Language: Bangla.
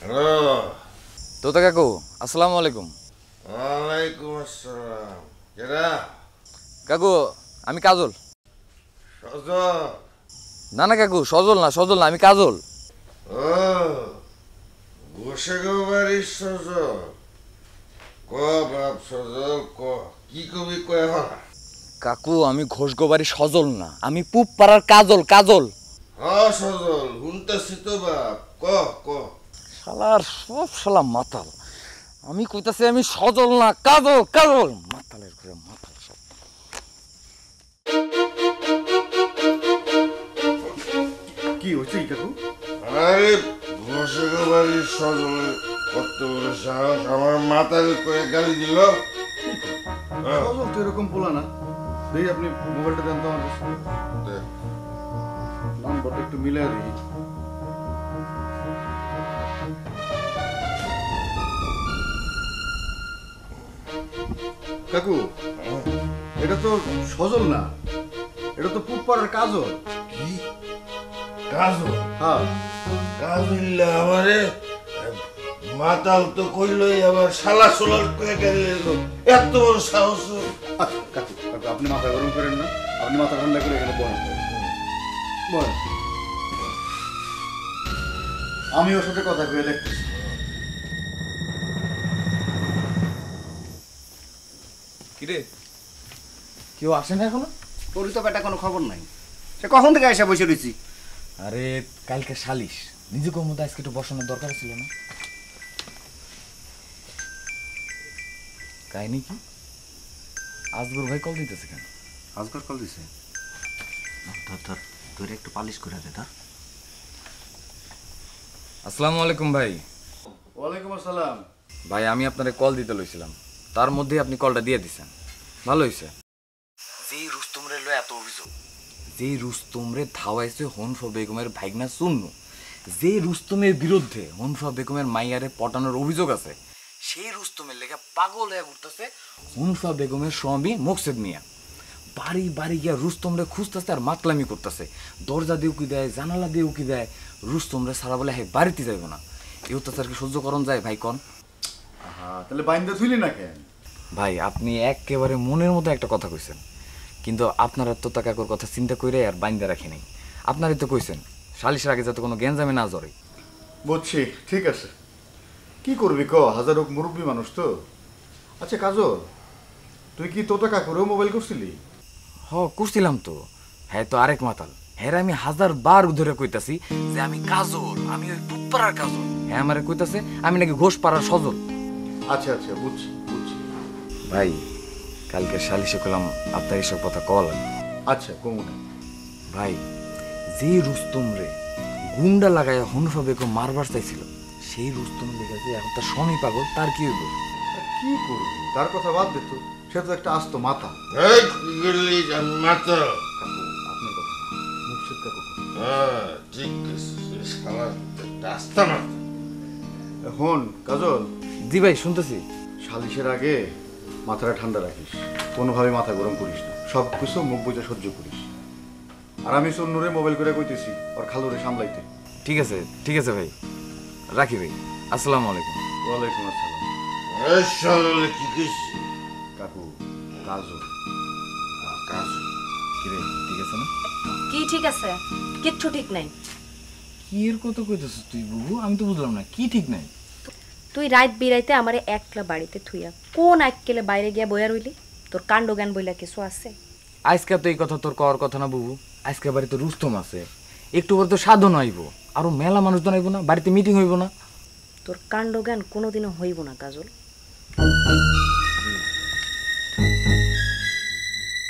হ্যালো তোতা কাকু, আসসালামু আলাইকুম। ওয়ালাইকুম আসসালাম। কেডা? কাকু, আমি কাজল। সজল? না না কাকু, সজল না, আমি কাজল। ও গোসাগো বাড়ির সজল। ক বাপ সজল ক, কি কবি কয় হলা? কাকু, আমি ঘোষগো বাড়ির সজল না, আমি পুব পাড়ার কাজল। সজল হুনতাছি তো বাপ, ক ক। শালার সব শালা মাতাল। আমি কইতাছি আমি সজল না, কাজল। মাতালের ঘরে মাতাল সব। কি হচ্ছে কাকু? আরে গোসাগো বাড়ির সজলের কত বড় সাহস, আমার মাথার করে গালি দিল। সজল তো এরকম পোলা না। দেখি আপনি মোবাইলটা দেন তো আমার কাছে। নাম্বারটা একটু মিলিয়ে দিই। কাকু, এটা তো সজল না, এটা তো পুপাড়ার কাজল। কি কাজল? হ্যাঁ, কাজল আমারে মাতাল তো কইলই, আবার শালা সোলার কয়ে গেল। এত বড় সাহস! আচ্ছা কাকু, আপনি মাথা গরম করেন না, আপনি মাথা ঠান্ডা করে এখানে বলেন। আমি ওর সাথে কথা কয়ে দেখতেছি। কিরে, কেউ আসে না এখনো? তোর তো বেটা কোনো খবর নাই, সে কখন থেকে এসে বসে রয়েছি। আরে কালকে সালিশ, নিজেকে মধ্যে আজকে একটু বসানোর দরকার ছিল না? কাহিনী কি? আজগর ভাই কল দিতেছে কেন? আজকাল কল দিছে। ধর তোর একটু পালিশ করে দে। ধর। আসসালামু আলাইকুম ভাই। ওয়ালাইকুম আসসালাম। ভাই, আমি আপনারে কল দিতে লইছিলাম, তার মধ্যেই আপনি কলটা দিয়ে দিছেন, ভালো হয়েছে। যেই রুস্তমরে লো এত অভিযোগ, যেই রুস্তমরে ধাওয়াইছে হনফা বেগমের ভাইগনা চুন্নু, যে রুস্তমের বিরুদ্ধে হনফা বেগমের মাইয়ারে পটানোর অভিযোগ আছে, সেই রুস্তমের লেগে পাগল হয়ে ঘুরতেছে হনফা বেগমের স্বামী মোকসেদ মিয়া। বাড়ি গিয়া রুস্তমরে খুঁজতেছে আর মাতলামি করতেছে। দরজা দিয়ে উকি দেয়, জানালা দিয়ে উকি দেয়। রুস্তমরে সারা বলে হ্যাঁ বাড়িতে যাইব না। এই অত্যাচার কি সহ্য করণ যায় ভাই কন? তাহলে বাইন্দা থুইলি না কেন? ভাই, আপনি একেবারে মনের মতো একটা কথা কইছেন, কিন্তু আপনারা তো কাকুর কথা চিন্তা করে আর বাইন্দা রাখি নাই। আপনারই তো কইছেন সালিশের আগে যাতে কোনো গ্যাঞ্জামে না জড়ে। বুঝছি, ঠিক আছে। কি করবি ক, হাজার হোক মুরব্বী মানুষ তো। আচ্ছা কাজল, তুই কি তোতা কাকুরেও মোবাইল করছিলি? করছিলাম তো। হ্যাঁ তো আরেক মাতাল। হ্যাঁ আমি 1000 বার ধরে কইতাছি যে আমি কাজল, আমি ওই পুপাড়ার কাজল। হ্যাঁ আমারে কইতাছে আমি নাকি ঘোষ পাড়ার সজল। আচ্ছা বুঝছি। ভাই, কালকে সালিশে করলাম আপনার এসব কথা কল। আচ্ছা কমুনা। ভাই, যে রুস্তম রে গুন্ডা লাগায় হনফা বেগম মারবার চাইছিল, সেই রুস্তম লেগেছে এখন তার স্বামী পাগল, তার কি হইব? কি করবি, তার কথা বাদ দে তো। সে তো একটা আস্ত মাথা। এই কি করলি মাতা? কাকু আপনার কথা মুর্শিদ কাকু। ঠিক শালা রাস্তা মাতা। এখন কাজল, জি ভাই, শুনতেছি। সালিশের আগে মাথাটা ঠান্ডা রাখিস, কোনোভাবে মাথা গরম করিস না, সব কিছু মুখ বুঝে সহ্য করিস। আর আমি সন্নুরে মোবাইল করে কইতেছি ওর খালুরে সামলাইতে। ঠিক আছে ভাই, রাখি ভাই। আসসালামু আলাইকুম। ওয়ালাইকুম আসসালাম। এই সজলে কি কইছি? কাকু কাজল। কাজল কিরে, ঠিক আছে না? কি ঠিক আছে? কিচ্ছু ঠিক নাই। কি এর কত কইতেছিস তুই বুবু? আমি তো বুঝলাম না, কি ঠিক নাই? তুই রাত বিরাইতে আমারে একলা বাড়িতে থুইয়া কোন আক্কেলে বাইরে গিয়া বইয়া রইলি? তোর কাণ্ড জ্ঞান বইলা কিছু আছে? আজকে তো এই কথা তোর কওয়ার কথা না বুবু। আজকে বাড়িতে রুস্তম আছে, একটু পরে তো সাধন হইব, আরো মেলা মানুষ জন আইব না, বাড়িতে মিটিং হইব না। তোর কাণ্ড জ্ঞান কোনোদিনও হইব না কাজল।